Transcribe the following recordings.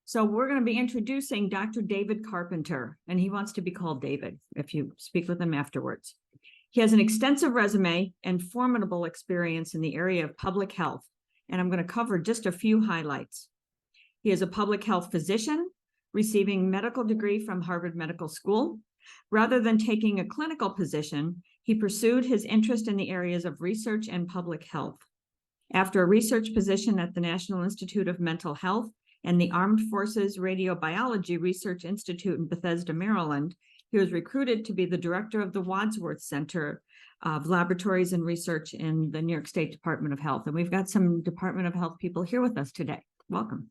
So we're going to be introducing Dr. David Carpenter, and he wants to be called David if you speak with him afterwards. He has an extensive resume and formidable experience in the area of public health, and I'm going to cover just a few highlights. He is a public health physician, receiving medical degree from Harvard Medical School. Rather than taking a clinical position, he pursued his interest in the areas of research and public health. After a research position at the National Institute of Mental Health and the Armed Forces Radiobiology Research Institute in Bethesda, Maryland, he was recruited to be the director of the Wadsworth Center of Laboratories and Research in the New York State Department of Health. And we've got some Department of Health people here with us today. Welcome.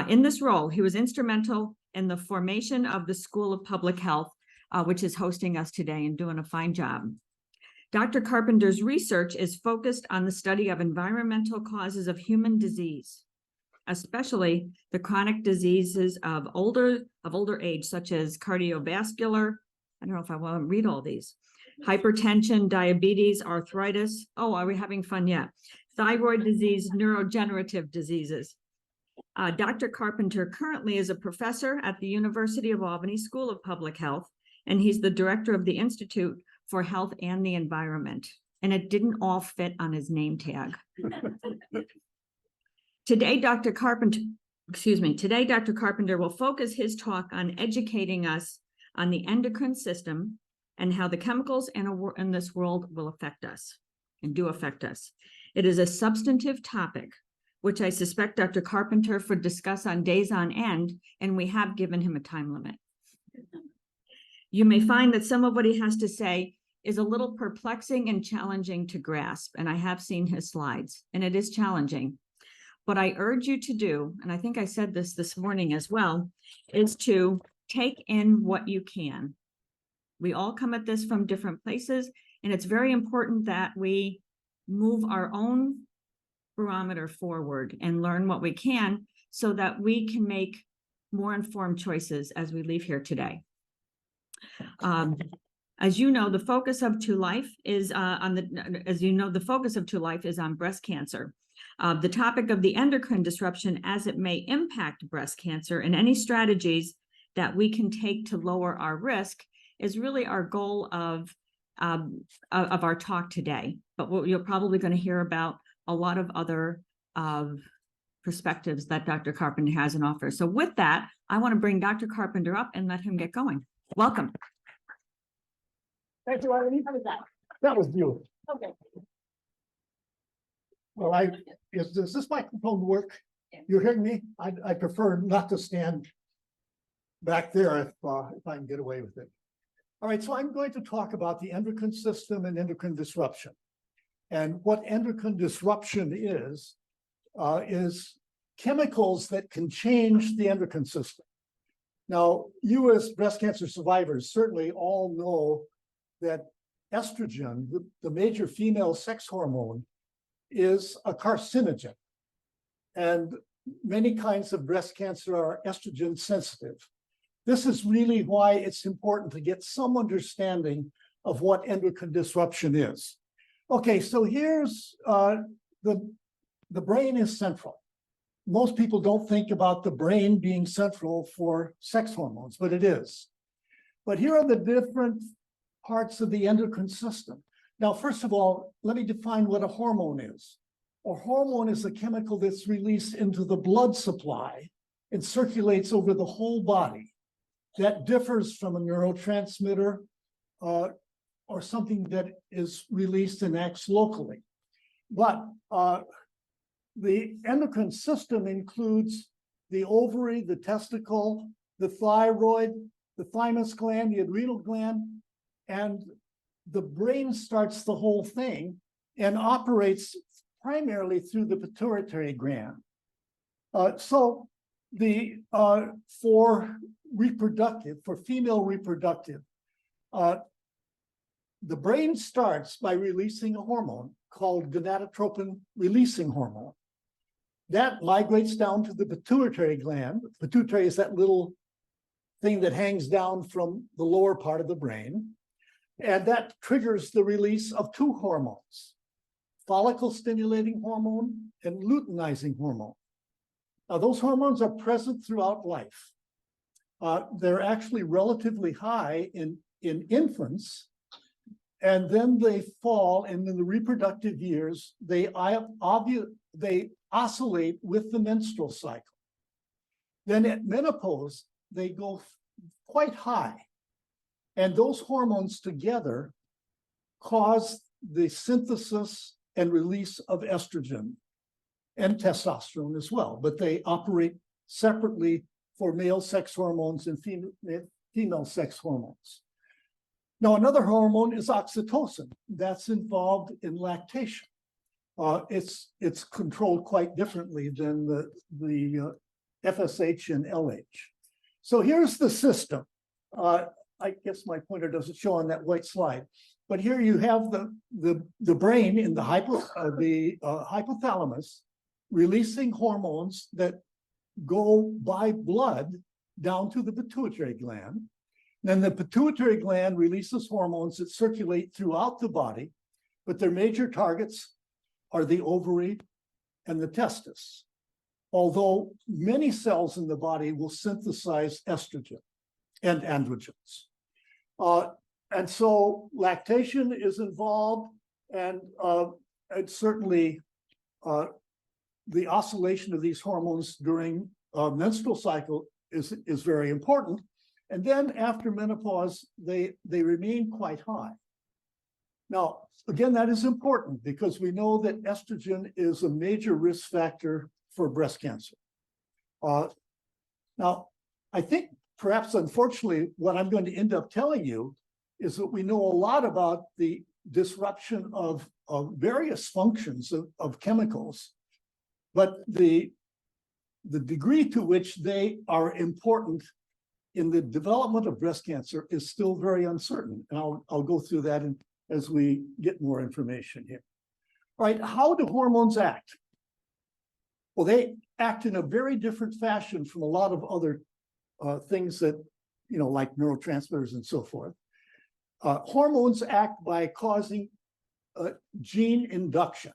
In this role, he was instrumental in the formation of the School of Public Health, which is hosting us today and doing a fine job. Dr. Carpenter's research is focused on the study of environmental causes of human disease, especially the chronic diseases of older age, such as cardiovascular, I don't know if I want to read all these, hypertension, diabetes, arthritis. Oh, are we having fun yet? Thyroid disease, neurodegenerative diseases. Dr. Carpenter currently is a professor at the University of Albany School of Public Health, and he's the director of the Institute for Health and the Environment. And it didn't all fit on his name tag. Today, Dr. Carpenter will focus his talk on educating us on the endocrine system and how the chemicals in this world will affect us and do affect us. It is a substantive topic, which I suspect Dr. Carpenter would discuss on days on end, and we have given him a time limit. You may find that some of what he has to say is a little perplexing and challenging to grasp, and I have seen his slides, and it is challenging. What I urge you to do, and I think I said this morning as well, is to take in what you can. We all come at this from different places, and it's very important that we move our own barometer forward and learn what we can so that we can make more informed choices as we leave here today. As you know, the focus of To Life is on breast cancer. The topic of the endocrine disruption as it may impact breast cancer and any strategies that we can take to lower our risk is really our goal of our talk today. But what you're probably going to hear about a lot of other perspectives that Dr. Carpenter has in offer. So with that, I want to bring Dr. Carpenter up and let him get going. Welcome. Thank you, Albany. How was that? That was beautiful. Okay. Well, does this microphone work? Yeah. You're hearing me? I prefer not to stand back there if I can get away with it. All right, so I'm going to talk about the endocrine system and endocrine disruption. And what endocrine disruption is chemicals that can change the endocrine system. Now, you as breast cancer survivors certainly all know that estrogen, the major female sex hormone, is a carcinogen. And many kinds of breast cancer are estrogen sensitive. This is really why it's important to get some understanding of what endocrine disruption is. Okay, so here's the brain is central. Most people don't think about the brain being central for sex hormones, but it is. But here are the different parts of the endocrine system. Now, first of all, let me define what a hormone is. A hormone is a chemical that's released into the blood supply and circulates over the whole body. That differs from a neurotransmitter or something that is released and acts locally. But the endocrine system includes the ovary, the testicle, the thyroid, the thymus gland, the adrenal gland, and the brain starts the whole thing and operates primarily through the pituitary gland. For female reproductive, the brain starts by releasing a hormone called gonadotropin releasing hormone. That migrates down to the pituitary gland. Pituitary is that little thing that hangs down from the lower part of the brain. And that triggers the release of two hormones, follicle stimulating hormone and luteinizing hormone. Now, those hormones are present throughout life. They're actually relatively high in infants, and then they fall, and in the reproductive years, they oscillate with the menstrual cycle. Then at menopause, they go quite high. And those hormones together cause the synthesis and release of estrogen and testosterone as well, but they operate separately for male sex hormones and female sex hormones. Now, another hormone is oxytocin. That's involved in lactation. It's controlled quite differently than the FSH and LH. So here's the system. I guess my pointer doesn't show on that white slide, but here you have the brain in the hypothalamus releasing hormones that go by blood down to the pituitary gland. Then the pituitary gland releases hormones that circulate throughout the body, but their major targets are the ovary and the testis. Although many cells in the body will synthesize estrogen and androgens. And so lactation is involved, and certainly the oscillation of these hormones during menstrual cycle is very important. And then after menopause, they remain quite high. Now, again, that is important because we know that estrogen is a major risk factor for breast cancer. Now, I think perhaps unfortunately, what I'm going to end up telling you is that we know a lot about the disruption of various functions of chemicals, but the degree to which they are important in the development of breast cancer is still very uncertain. And I'll go through that as we get more information here. All right, how do hormones act? Well, they act in a very different fashion from a lot of other things that, like neurotransmitters and so forth. Hormones act by causing gene induction.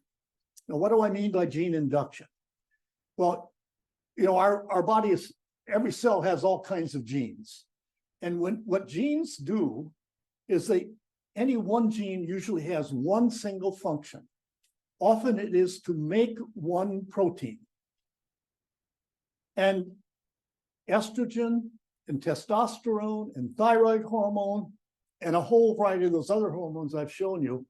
Now, what do I mean by gene induction? Well, our body is, every cell has all kinds of genes. And what genes do is any one gene usually has one single function. Often it is to make one protein. And estrogen and testosterone and thyroid hormone and a whole variety of those other hormones I've shown you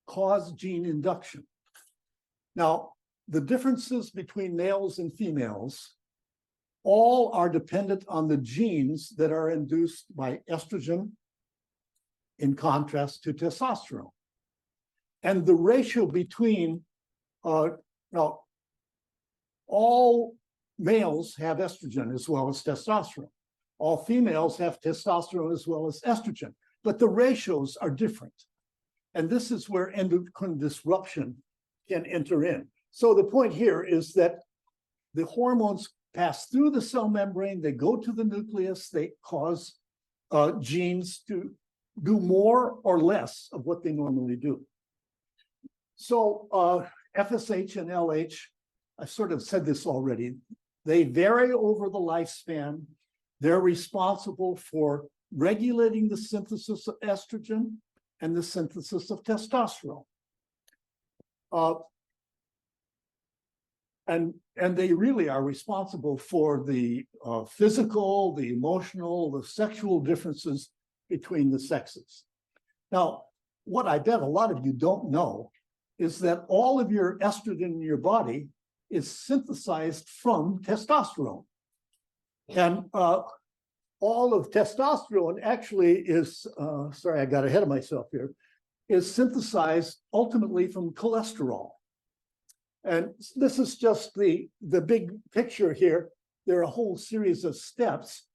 cause gene induction. Now, the differences between males and females all are dependent on the genes that are induced by estrogen in contrast to testosterone. And the ratio between, now, all males have estrogen as well as testosterone. All females have testosterone as well as estrogen, but the ratios are different. And this is where endocrine disruption can enter in. So the point here is that the hormones pass through the cell membrane, they go to the nucleus, they cause genes to do more or less of what they normally do. So FSH and LH, I sort of said this already, they vary over the lifespan. They're responsible for regulating the synthesis of estrogen and the synthesis of testosterone. And they really are responsible for the physical, the emotional, the sexual differences between the sexes. Now, what I bet a lot of you don't know is that all of your estrogen in your body is synthesized from testosterone. And all of testosterone actually is, sorry, I got ahead of myself here, is synthesized ultimately from cholesterol. And this is just the big picture here. There are a whole series of steps,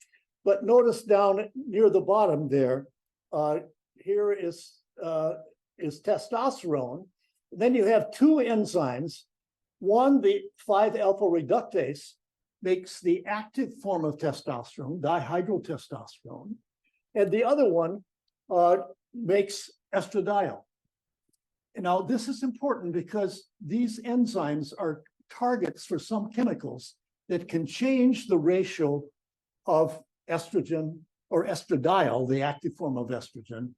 but notice down near the bottom there, here is testosterone. Then you have two enzymes. One, the 5-alpha reductase, makes the active form of testosterone, dihydrotestosterone, and the other one makes estradiol. Now, this is important because these enzymes are targets for some chemicals that can change the ratio of estrogen or estradiol, the active form of estrogen,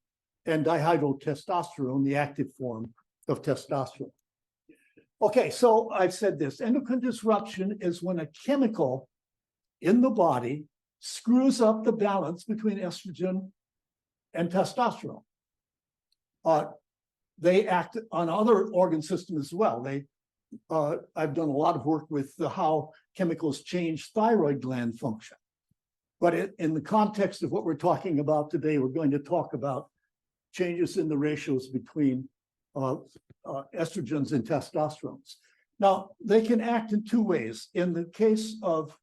and dihydrotestosterone, the active form of testosterone. Okay, so I've said this. Endocrine disruption is when a chemical in the body screws up the balance between estrogen and testosterone. They act on other organ systems as well. I've done a lot of work with how chemicals change thyroid gland function. But in the context of what we're talking about today, we're going to talk about changes in the ratios between estrogens and testosterones. Now, they can act in two ways. In the case of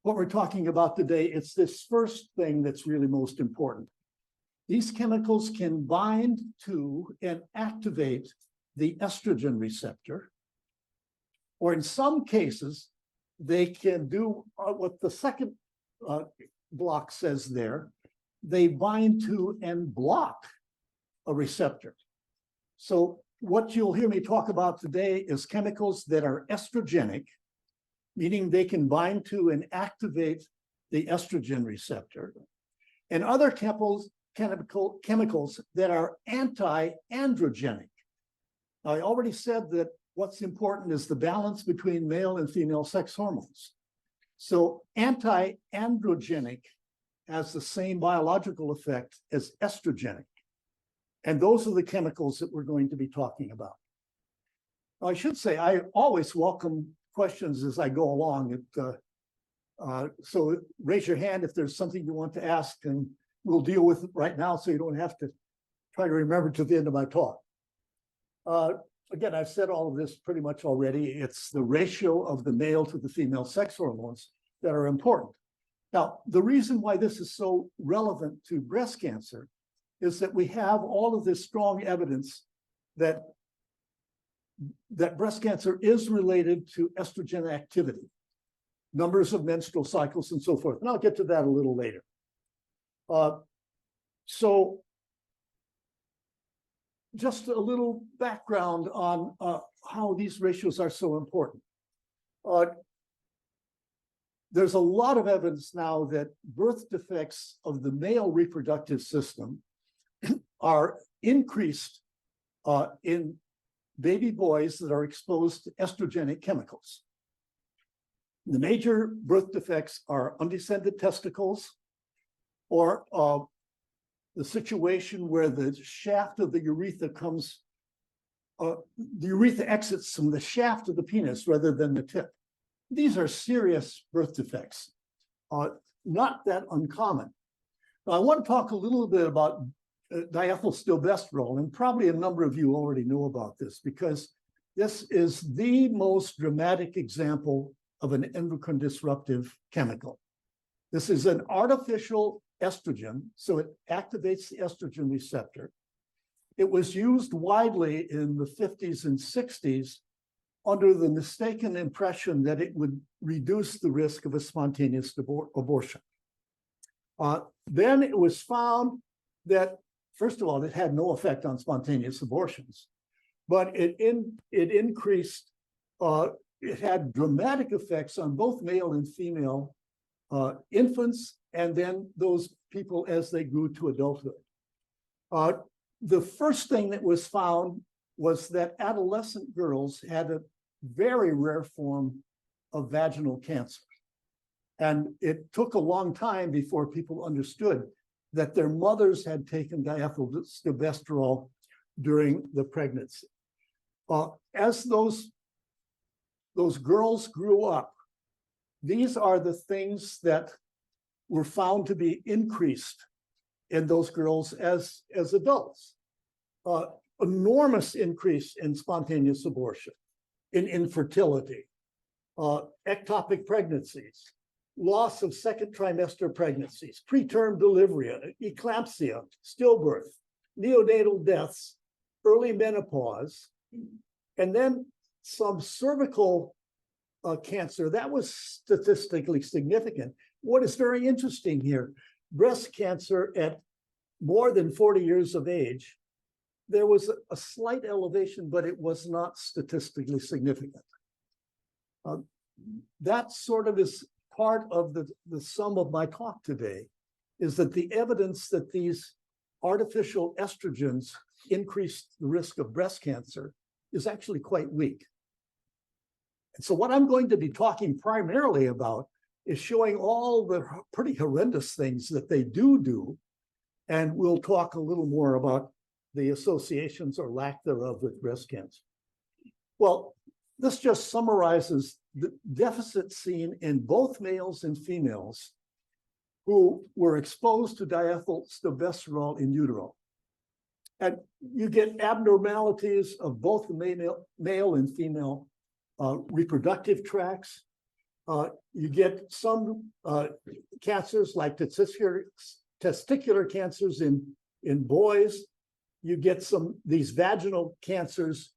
what we're talking about today, it's this first thing that's really most important. These chemicals can bind to and activate the estrogen receptor, or in some cases, they can do what the second block says there. They bind to and block a receptor. So what you'll hear me talk about today is chemicals that are estrogenic, meaning they can bind to and activate the estrogen receptor, and other chemicals that are anti-androgenic. Now, I already said that what's important is the balance between male and female sex hormones. So anti-androgenic has the same biological effect as estrogenic. And those are the chemicals that we're going to be talking about. Now, I should say, I always welcome questions as I go along. So raise your hand if there's something you want to ask, and we'll deal with it right now so you don't have to try to remember to the end of my talk. Again, I've said all of this pretty much already. It's the ratio of the male to the female sex hormones that are important. Now, the reason why this is so relevant to breast cancer is that we have all of this strong evidence that breast cancer is related to estrogen activity, numbers of menstrual cycles and so forth. And I'll get to that a little later. So just a little background on how these ratios are so important. There's a lot of evidence now that birth defects of the male reproductive system are increased in baby boys that are exposed to estrogenic chemicals. The major birth defects are undescended testicles, or the situation where the shaft of the urethra comes, the urethra exits from the shaft of the penis rather than the tip. These are serious birth defects, not that uncommon. Now, I want to talk a little bit about diethylstilbestrol, and probably a number of you already know about this because this is the most dramatic example of an endocrine disruptive chemical. This is an artificial estrogen, so it activates the estrogen receptor. It was used widely in the 50s and 60s under the mistaken impression that it would reduce the risk of a spontaneous abortion. Then it was found that, first of all, it had no effect on spontaneous abortions, but it increased, it had dramatic effects on both male and female infants, and then those people as they grew to adulthood. The first thing that was found was that adolescent girls had a very rare form of vaginal cancer. And it took a long time before people understood that their mothers had taken diethylstilbestrol during the pregnancy. As those girls grew up, these are the things that were found to be increased in those girls as adults. Enormous increase in spontaneous abortion, in infertility, ectopic pregnancies, loss of second trimester pregnancies, preterm delivery, eclampsia, stillbirth, neonatal deaths, early menopause, and then some cervical cancer. That was statistically significant. What is very interesting here, breast cancer at more than 40 years of age, there was a slight elevation, but it was not statistically significant. That sort of is part of the sum of my talk today, is that the evidence that these artificial estrogens increase the risk of breast cancer is actually quite weak. And so what I'm going to be talking primarily about is showing all the pretty horrendous things that they do, and we'll talk a little more about the associations or lack thereof with breast cancer. Well, this just summarizes the deficit seen in both males and females who were exposed to diethylstilbestrol in utero. And you get abnormalities of both the male and female reproductive tracts. You get some cancers like testicular cancers in boys. You get these vaginal cancers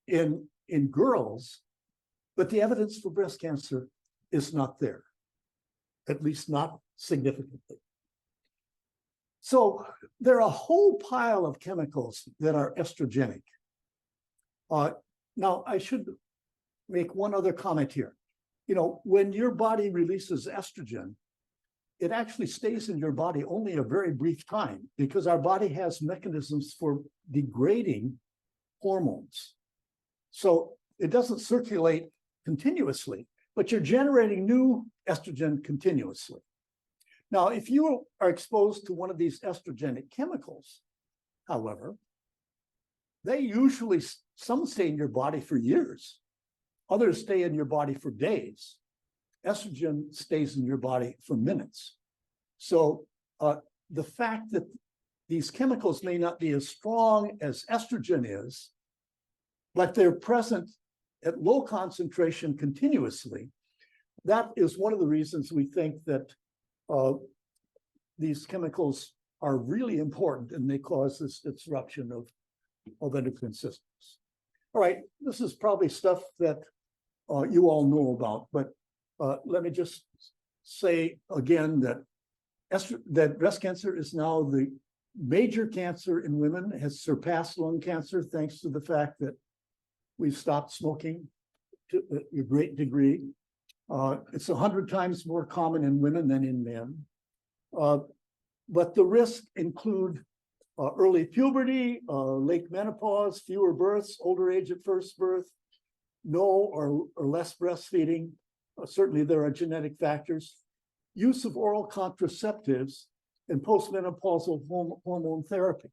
in girls, but the evidence for breast cancer is not there, at least not significantly. So there are a whole pile of chemicals that are estrogenic. Now, I should make one other comment here. You know, when your body releases estrogen, it actually stays in your body only a very brief time because our body has mechanisms for degrading hormones. So it doesn't circulate continuously, but you're generating new estrogen continuously. Now, if you are exposed to one of these estrogenic chemicals, however, they usually, some stay in your body for years, others stay in your body for days. Estrogen stays in your body for minutes. So the fact that these chemicals may not be as strong as estrogen is, but they're present at low concentration continuously, that is one of the reasons we think that these chemicals are really important and they cause this disruption of endocrine systems. All right, this is probably stuff that you all know about, but let me just say again that breast cancer is now the major cancer in women, has surpassed lung cancer thanks to the fact that we've stopped smoking to a great degree. It's 100 times more common in women than in men. But the risks include early puberty, late menopause, fewer births, older age at first birth, no or less breastfeeding. Certainly there are genetic factors. Use of oral contraceptives and postmenopausal hormone therapy.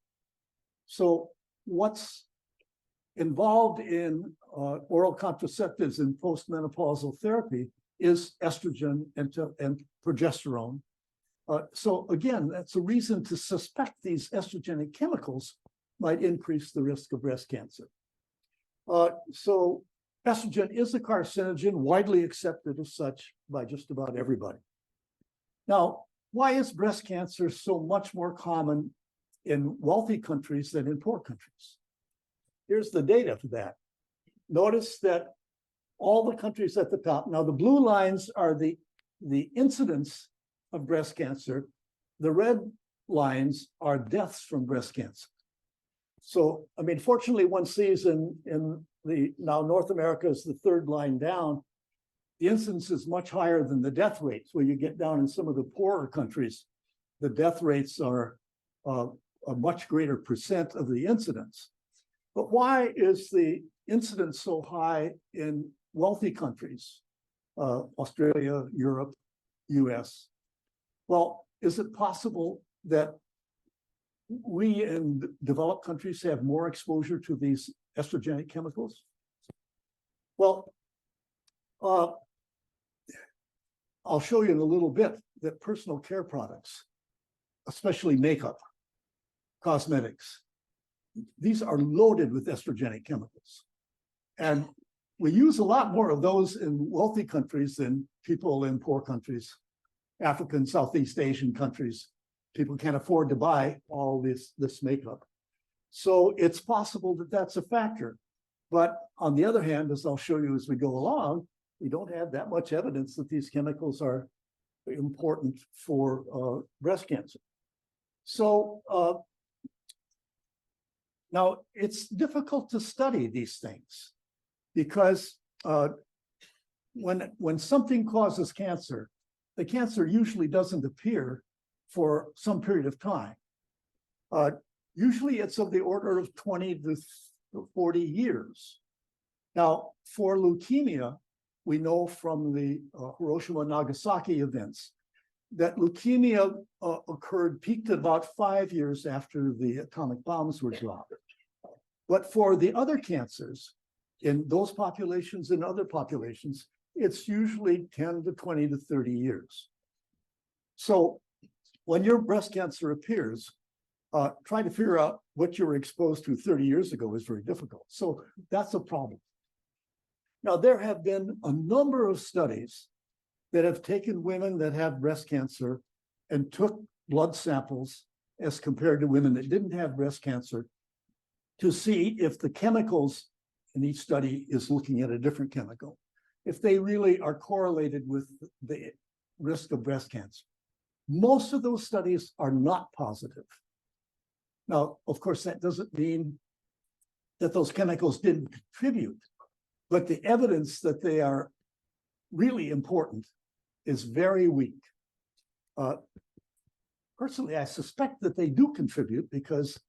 So what's involved in oral contraceptives and postmenopausal therapy is estrogen and progesterone. So again, that's a reason to suspect these estrogenic chemicals might increase the risk of breast cancer. So estrogen is a carcinogen, widely accepted as such by just about everybody. Now, why is breast cancer so much more common in wealthy countries than in poor countries? Here's the data for that. Notice that all the countries at the top, now the blue lines are the incidence of breast cancer. The red lines are deaths from breast cancer. So, I mean, fortunately, one sees in now North America is the third line down, the incidence is much higher than the death rates. Where you get down in some of the poorer countries, the death rates are a much greater percent of the incidence. But why is the incidence so high in wealthy countries, Australia, Europe, US? Well, is it possible that we in developed countries have more exposure to these estrogenic chemicals? Well, I'll show you in a little bit that personal care products, especially makeup, cosmetics, these are loaded with estrogenic chemicals. And we use a lot more of those in wealthy countries than people in poor countries, African, Southeast Asian countries. People can't afford to buy all this makeup. So it's possible that that's a factor. But on the other hand, as I'll show you as we go along, we don't have that much evidence that these chemicals are important for breast cancer. So now it's difficult to study these things because when something causes cancer, the cancer usually doesn't appear for some period of time. Usually it's of the order of 20 to 40 years. Now, for leukemia, we know from the Hiroshima and Nagasaki events that leukemia peaked about 5 years after the atomic bombs were dropped. But for the other cancers, in those populations and other populations, it's usually 10 to 20 to 30 years. So when your breast cancer appears, trying to figure out what you were exposed to 30 years ago is very difficult. So that's a problem. Now, there have been a number of studies that have taken women that have breast cancer and took blood samples as compared to women that didn't have breast cancer to see if the chemicals in each study is looking at a different chemical, if they really are correlated with the risk of breast cancer. Most of those studies are not positive. Now, of course, that doesn't mean that those chemicals didn't contribute, but the evidence that they are really important is very weak. Personally, I suspect that they do contribute because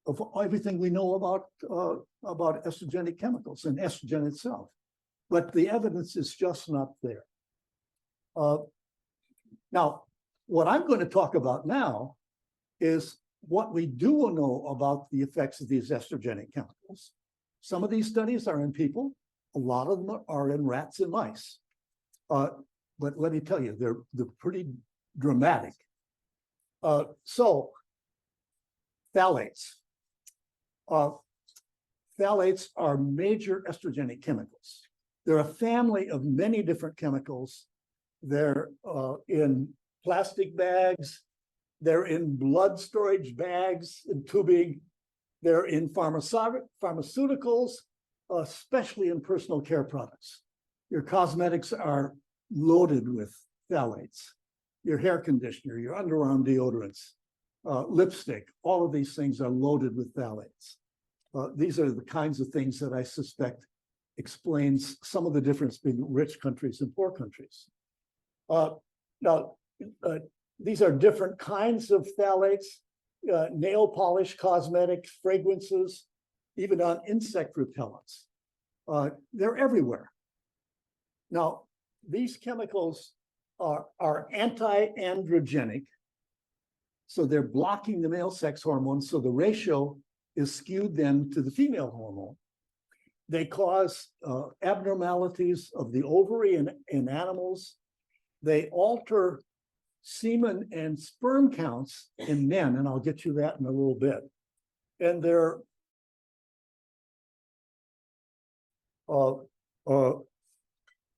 of everything we know about estrogenic chemicals and estrogen itself, but the evidence is just not there. Now, what I'm going to talk about now is what we do know about the effects of these estrogenic chemicals. Some of these studies are in people, a lot of them are in rats and mice. But let me tell you, they're pretty dramatic. So, phthalates. Phthalates are major estrogenic chemicals. They're a family of many different chemicals. They're in plastic bags. They're in blood storage bags and tubing. They're in pharmaceuticals, especially in personal care products. Your cosmetics are loaded with phthalates. Your hair conditioner, your underarm deodorants, lipstick, all of these things are loaded with phthalates. These are the kinds of things that I suspect explains some of the difference between rich countries and poor countries. These are different kinds of phthalates, nail polish, cosmetics, fragrances, even on insect repellents. They're everywhere. Now, these chemicals are anti-androgenic, so they're blocking the male sex hormone, so the ratio is skewed then to the female hormone. They cause abnormalities of the ovary in animals. They alter semen and sperm counts in men, and I'll get you that in a little bit. And they're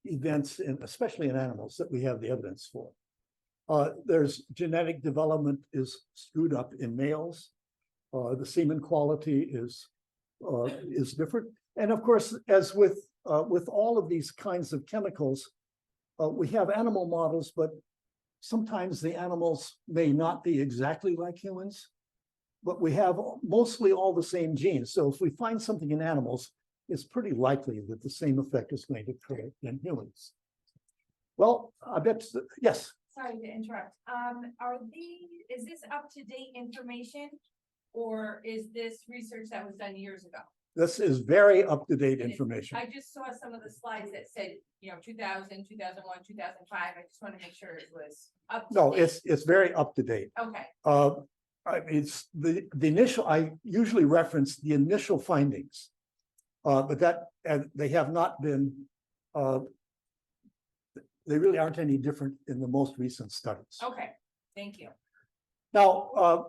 events, especially in animals, that we have the evidence for. There's genetic development is screwed up in males. The semen quality is different. And of course, as with all of these kinds of chemicals, we have animal models, but sometimes the animals may not be exactly like humans, but we have mostly all the same genes. So if we find something in animals, it's pretty likely that the same effect is going to occur in humans. Well, I bet, yes. Sorry to interrupt. Is this up-to-date information, or is this research that was done years ago? This is very up-to-date information. I just saw some of the slides that said, 2000, 2001, 2005. I just want to make sure it was up to No, date. it's very up-to-date. Okay. It's the initial, I usually reference the initial findings, but that they have not been, they really aren't any different in the most recent studies. Okay. Thank you. Now,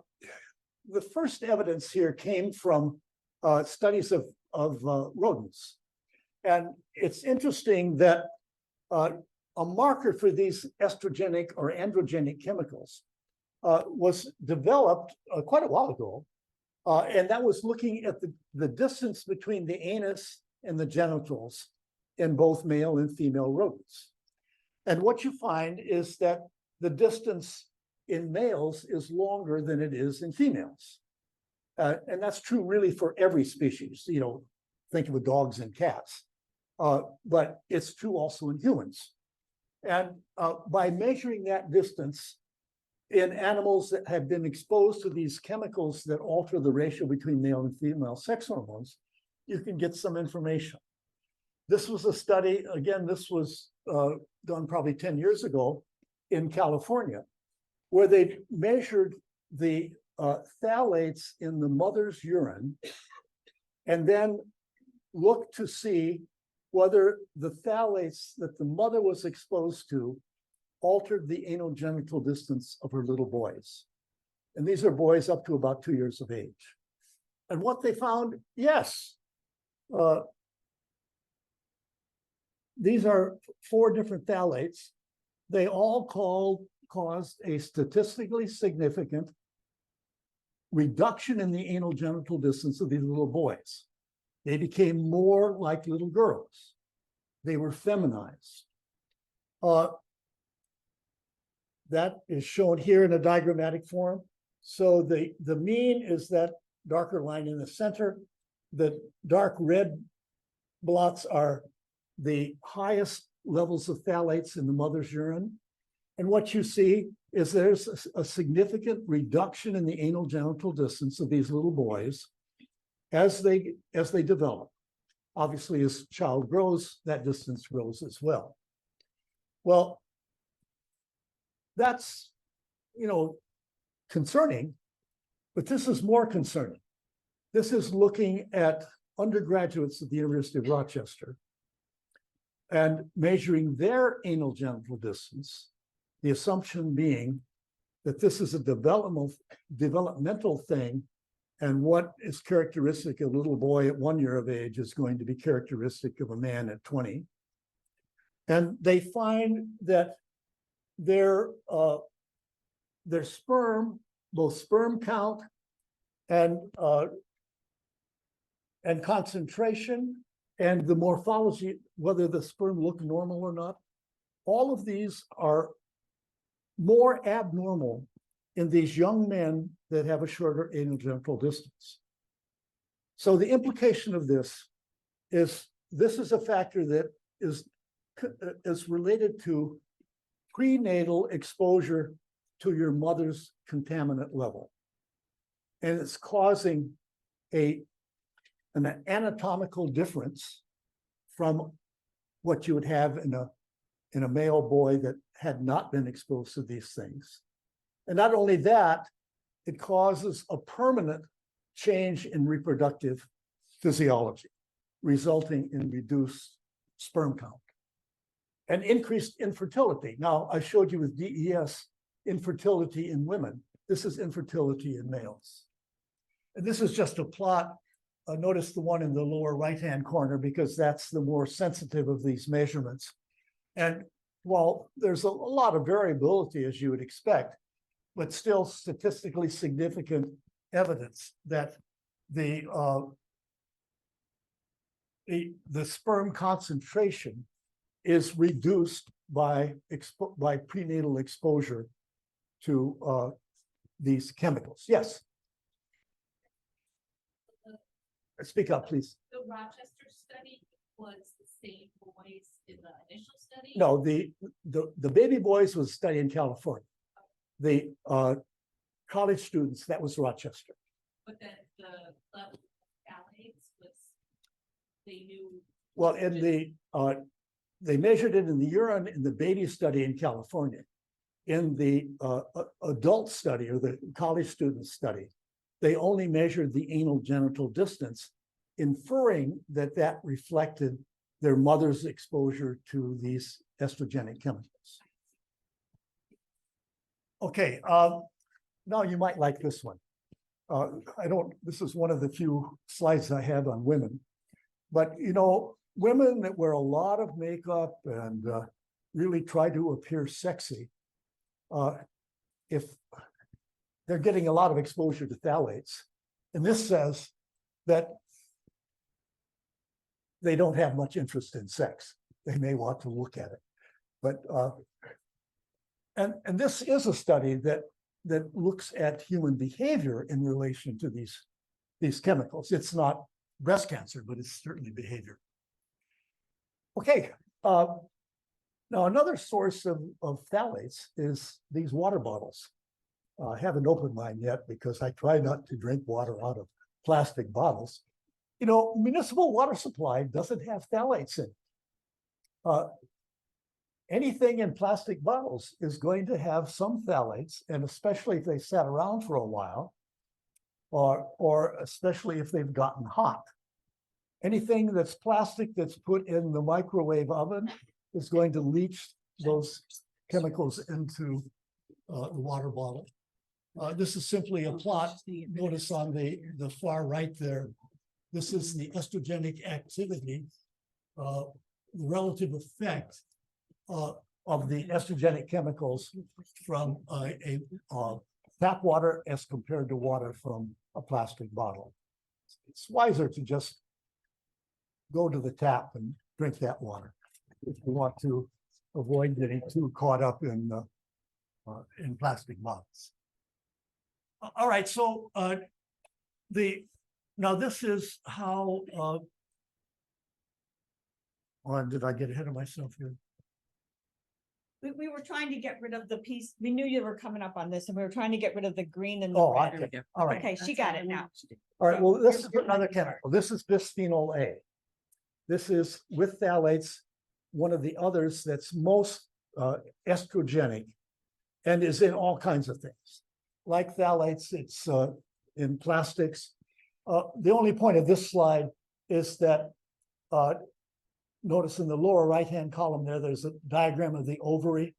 the first evidence here came from studies of rodents. And it's interesting that a marker for these estrogenic or androgenic chemicals was developed quite a while ago. And that was looking at the distance between the anus and the genitals in both male and female rodents. And what you find is that the distance in males is longer than it is in females. And that's true really for every species. Think of dogs and cats. but it's true also in humans. And by measuring that distance in animals that have been exposed to these chemicals that alter the ratio between male and female sex hormones, you can get some information. This was a study, again, this was done probably 10 years ago in California, where they measured the phthalates in the mother's urine and then looked to see whether the phthalates that the mother was exposed to altered the anogenital distance of her little boys. And these are boys up to about 2 years of age. And what they found, yes, these are 4 different phthalates. They all caused a statistically significant reduction in the anal genital distance of these little boys. They became more like little girls. They were feminized. That is shown here in a diagrammatic form. So the mean is that darker line in the center. The dark red blots are the highest levels of phthalates in the mother's urine. And what you see is there's a significant reduction in the anal genital distance of these little boys as they develop. Obviously, as child grows, that distance grows as well. Well, that's, concerning, but this is more concerning. This is looking at undergraduates at the University of Rochester and measuring their anal genital distance, the assumption being that this is a developmental thing, and what is characteristic of a little boy at 1 year of age is going to be characteristic of a man at 20. And they find that their sperm, both sperm count and concentration and the morphology, whether the sperm look normal or not, all of these are more abnormal in these young men that have a shorter anal genital distance. So the implication of this is a factor that is related to prenatal exposure to your mother's contaminant level. And it's causing an anatomical difference from what you would have in a male boy that had not been exposed to these things. And not only that, it causes a permanent change in reproductive physiology, resulting in reduced sperm count and increased infertility. Now, I showed you with DES infertility in women. This is infertility in males. And this is just a plot. Notice the one in the lower right-hand corner, because that's the more sensitive of these measurements. And while there's a lot of variability, as you would expect, but still statistically significant evidence that the sperm concentration is reduced by prenatal exposure to these chemicals. Yes. Speak up, please. The Rochester study was the same boys in the initial study? No, the baby boys was a study in California. The college students, that was Rochester. But then the level of phthalates was, they knew. Well, they measured it in the urine in the baby study in California. In the adult study, or the college student study, they only measured the anal genital distance, inferring that that reflected their mother's exposure to these estrogenic chemicals. Okay, now you might like this one. This is one of the few slides I had on women, but women that wear a lot of makeup and really try to appear sexy, if they're getting a lot of exposure to phthalates, and this says that they don't have much interest in sex. They may want to look at it, but and this is a study that looks at human behavior in relation to these chemicals. It's not breast cancer, but it's certainly behavior. Okay, now another source of phthalates is these water bottles. I haven't opened mine yet because I try not to drink water out of plastic bottles. You know, municipal water supply doesn't have phthalates in it. Anything in plastic bottles is going to have some phthalates, and especially if they sat around for a while, or especially if they've gotten hot. Anything that's plastic that's put in the microwave oven is going to leach those chemicals into the water bottle. This is simply a plot. Notice on the far right there, this is the estrogenic activity, the relative effect of the estrogenic chemicals from tap water as compared to water from a plastic bottle. It's wiser to just go to the tap and drink that water if you want to avoid getting too caught up in plastic bottles. All right, so now this is how. Or did I get ahead of myself here? We were trying to get rid of the piece. We knew you were coming up on this and we were trying to get rid of the green and the Oh, red. okay. All right. Okay, she got it now. All right, So well, this you're- is you're another making chemical. This is bisphenol A. This is with phthalates, one of the others that's most estrogenic and is in all kinds of things. Like phthalates, it's in plastics. The only point of this slide is that notice in the lower right-hand column there's a diagram of the ovary.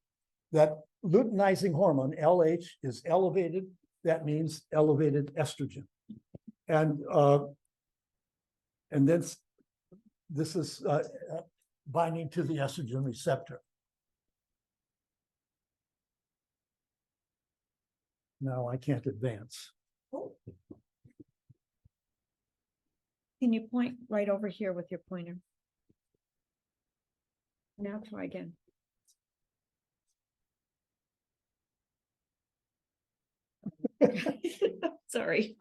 That luteinizing hormone, LH, is elevated. That means elevated estrogen. And this is binding to the estrogen receptor. Now I can't advance. Can you point right over here with your pointer? Now try again. Sorry.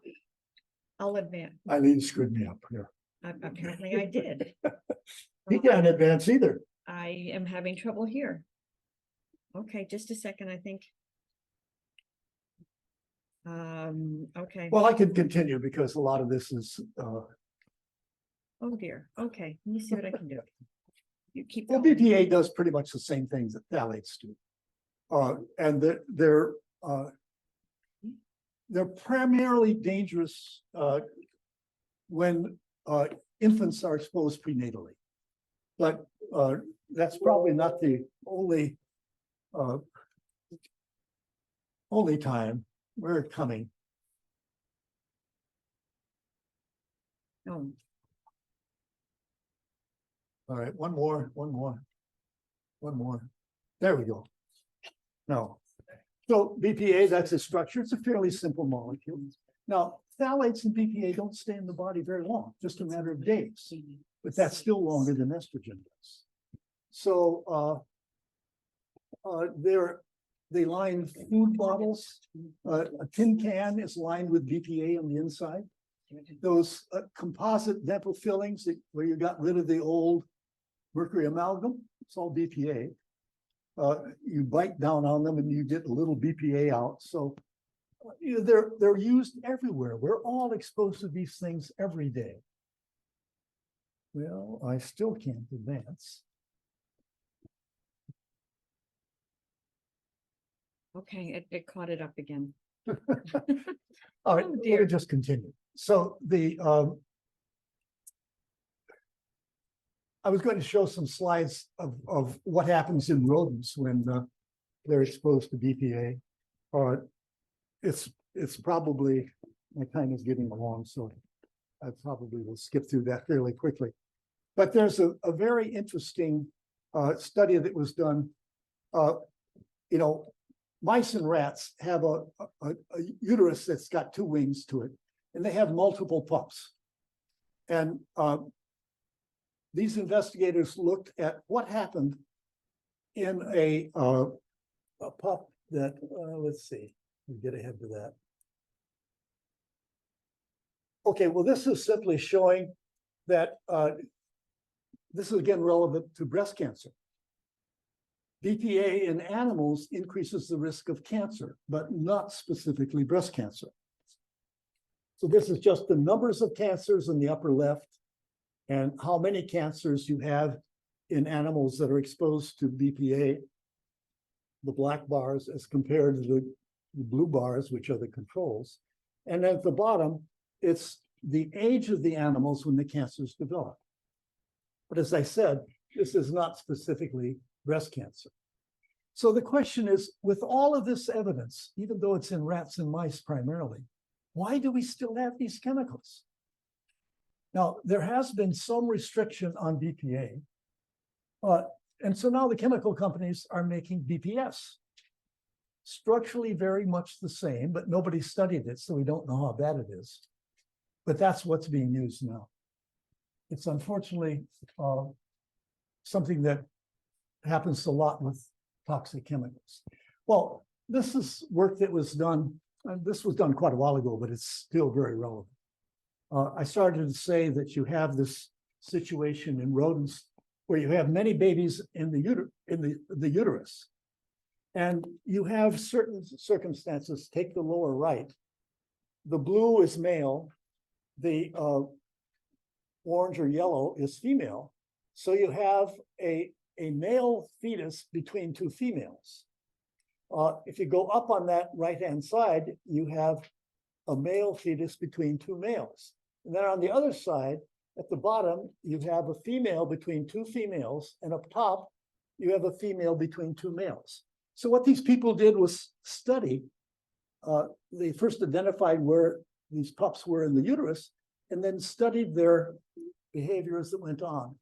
I'll advance. Eileen screwed me up here. Apparently I did. He can't advance either. I am having trouble here. Okay, just a second, I think. Okay. Well, I can continue because a lot of this is, Oh dear. Okay, let me see what I can do. You keep well, going. BPA does pretty much the same things that phthalates do. And they're primarily dangerous when infants are exposed prenatally. But that's probably not the only time we're coming. Oh, All right, one more. There we go. No. So BPA, that's its structure. It's a fairly simple molecule. Now, phthalates and BPA don't stay in the body very long, just a matter of days, but that's still longer than estrogen does. So they line food bottles. A tin can is lined with BPA on the inside. Those composite dental fillings where you got rid of the old mercury amalgam, it's all BPA. You bite down on them and you get a little BPA out. So you know, they're used everywhere. We're all exposed to these things every day. Well, I still can't advance. okay, it caught it up again. All right, Oh, let dear. me just continue. So I was going to show some slides of what happens in rodents when they're exposed to BPA. It's probably, my time is getting along, so I probably will skip through that fairly quickly. But there's a very interesting study that was done. You know, mice and rats have a uterus that's got two wings to it, and they have multiple pups. And these investigators looked at what happened in a pup that, let's see, we get ahead to that. Okay, well, this is simply showing that this is again relevant to breast cancer. BPA in animals increases the risk of cancer, but not specifically breast cancer. So this is just the numbers of cancers in the upper left and how many cancers you have in animals that are exposed to BPA, the black bars, as compared to the blue bars, which are the controls. And at the bottom, it's the age of the animals when the cancers develop. But as I said, this is not specifically breast cancer. So the question is, with all of this evidence, even though it's in rats and mice primarily, why do we still have these chemicals? Now, there has been some restriction on BPA. And so now the chemical companies are making BPS. Structurally very much the same, but nobody studied it, so we don't know how bad it is. But that's what's being used now. It's unfortunately something that happens a lot with toxic chemicals. Well, this is work that was done, this was done quite a while ago, but it's still very relevant. I started to say that you have this situation in rodents where you have many babies in the uterus. And you have certain circumstances. Take the lower right. The blue is male, the orange or yellow is female. So you have a male fetus between two females. If you go up on that right-hand side, you have a male fetus between two males. And then on the other side, at the bottom, you have a female between two females, and up top, you have a female between two males. So what these people did was study. They first identified where these pups were in the uterus, and then studied their behavior as it went on.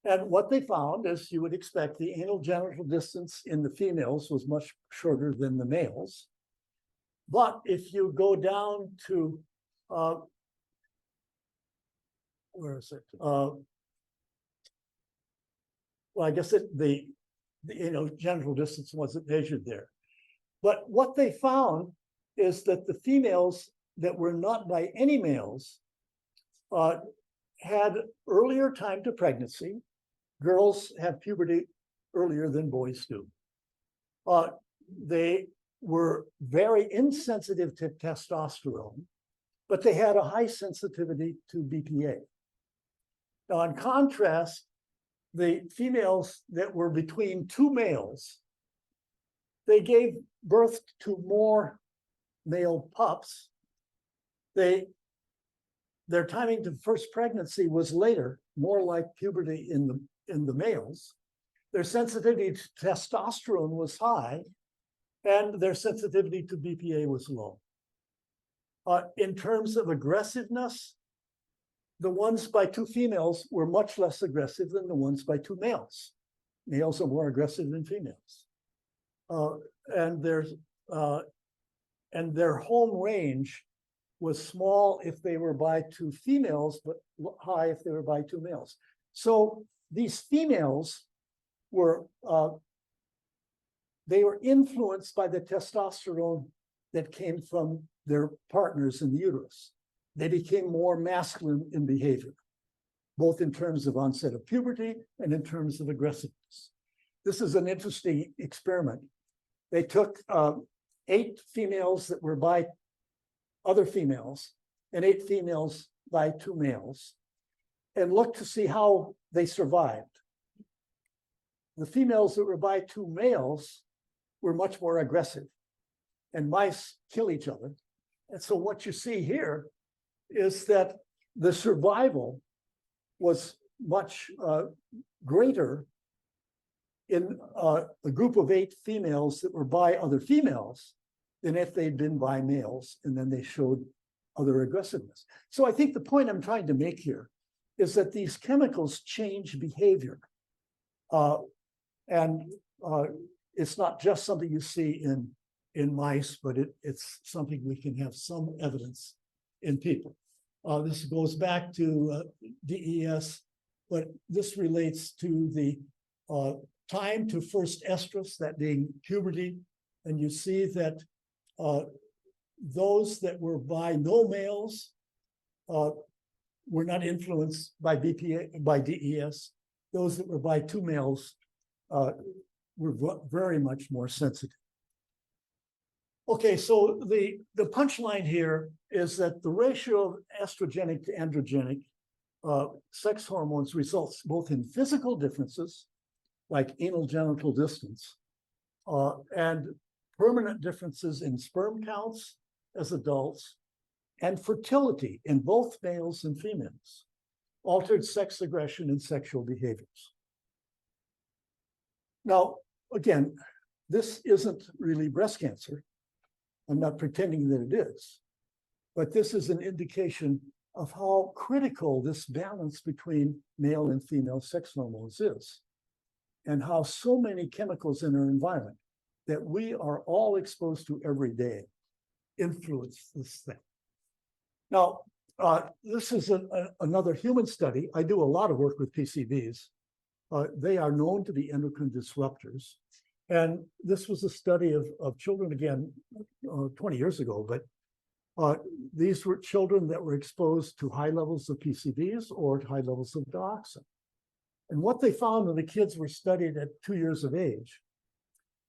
And what they found, as you would expect, the anal genital distance in the females was much shorter than the males. But if you go down to, where is it? Well, I guess the genital distance wasn't measured there. But what they found is that the females that were not by any males had earlier time to pregnancy. Girls have puberty earlier than boys do. They were very insensitive to testosterone, but they had a high sensitivity to BPA. Now, in contrast, the females that were between two males, they gave birth to more male pups. Their timing to first pregnancy was later, more like puberty in the males. Their sensitivity to testosterone was high, and their sensitivity to BPA was low. In terms of aggressiveness, the ones by two females were much less aggressive than the ones by two males. Males are more aggressive than females. And their home range was small if they were by two females, but high if they were by two males. So these females were, they were influenced by the testosterone that came from their partners in the uterus. They became more masculine in behavior, both in terms of onset of puberty and in terms of aggressiveness. This is an interesting experiment. They took 8 females that were by other females and 8 females by 2 males and looked to see how they survived. The females that were by 2 males were much more aggressive, and mice kill each other. And so what you see here is that the survival was much greater in a group of 8 females that were by other females than if they'd been by males, and then they showed other aggressiveness. So I think the point I'm trying to make here is that these chemicals change behavior. And it's not just something you see in mice, but it's something we can have some evidence in people. This goes back to DES, but this relates to the time to first estrus, that being puberty. And you see that those that were by no males were not influenced by BPA, by DES, those that were by two males were very much more sensitive. Okay, so the punchline here is that the ratio of estrogenic to androgenic sex hormones results both in physical differences, like anal genital distance, and permanent differences in sperm counts as adults, and fertility in both males and females, altered sex aggression and sexual behaviors. Now, again, this isn't really breast cancer. I'm not pretending that it is, but this is an indication of how critical this balance between male and female sex hormones is, and how so many chemicals in our environment that we are all exposed to every day influence this thing. Now, this is another human study. I do a lot of work with PCBs. They are known to be endocrine disruptors. And this was a study of children, again, 20 years ago, but these were children that were exposed to high levels of PCBs or high levels of dioxin. And what they found when the kids were studied at 2 years of age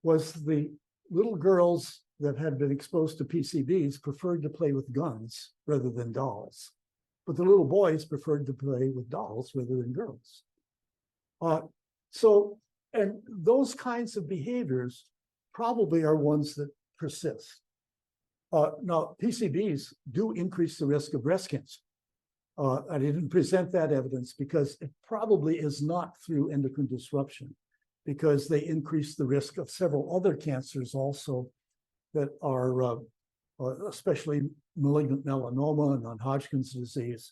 was the little girls that had been exposed to PCBs preferred to play with guns rather than dolls. But the little boys preferred to play with dolls rather than girls. And those kinds of behaviors probably are ones that persist. Now, PCBs do increase the risk of breast cancer. I didn't present that evidence because it probably is not through endocrine disruption, because they increase the risk of several other cancers also that are especially malignant melanoma and non-Hodgkin's disease.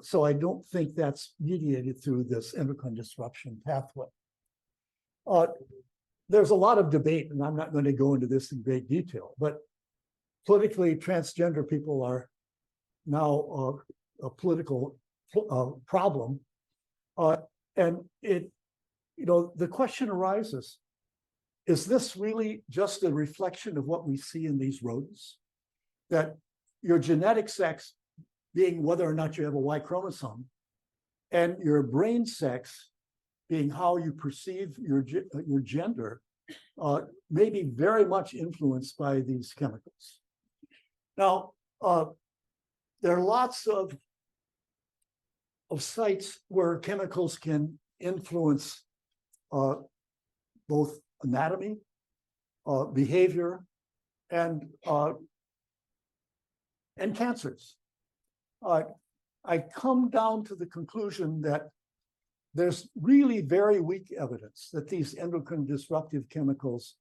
So I don't think that's mediated through this endocrine disruption pathway. There's a lot of debate, and I'm not going to go into this in great detail, but politically transgender people are now a political problem. And the question arises, is this really just a reflection of what we see in these rodents? That your genetic sex being whether or not you have a Y chromosome, and your brain sex being how you perceive your gender, may be very much influenced by these chemicals. Now, there are lots of sites where chemicals can influence both anatomy, behavior, and cancers. I come down to the conclusion that there's really very weak evidence that these endocrine disruptive chemicals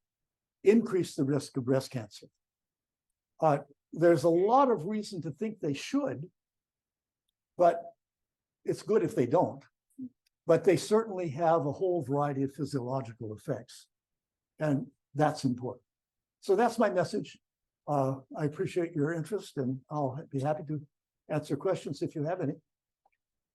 increase the risk of breast cancer. There's a lot of reason to think they should, but it's good if they don't. But they certainly have a whole variety of physiological effects, and that's important. So that's my message. I appreciate your interest, and I'll be happy to answer questions if you have any.